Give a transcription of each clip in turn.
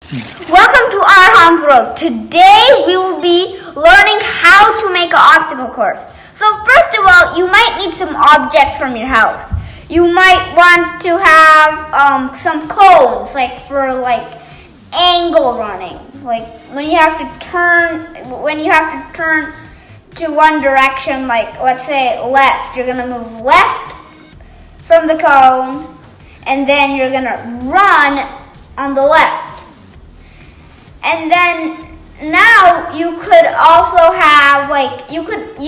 Welcome to our Hans World. Today we will be learning how to make an obstacle course. So first of all, you might need some objects from your house. You might want to have some cones, like for angle running, like when you have to turn to one direction, like let's say left. You're gonna move left from the cone, and then you're gonna run on the left. And then now you could also have you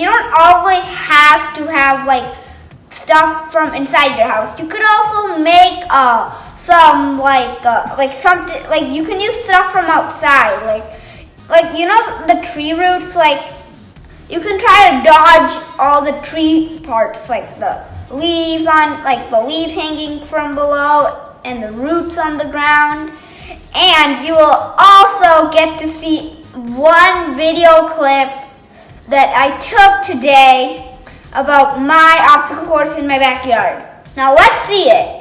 don't always have to have stuff from inside your house. You could also make something you can use stuff from outside, like you know the tree roots, you can try to dodge all the tree parts, like the leaves the leaves hanging from below and the roots on the ground. And you will also get to see one video clip that I took today about my obstacle course in my backyard. Now let's see it.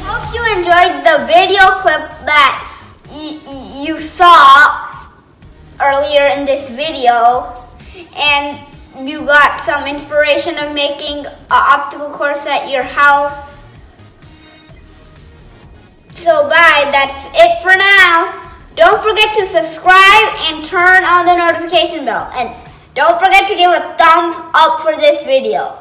Hope you enjoyed the video clip that you saw earlier in this video, and you got some inspiration of making an obstacle course at your house. So bye, that's it for now. Don't forget to subscribe and turn on the notification bell, and don't forget to give a thumbs up for this video.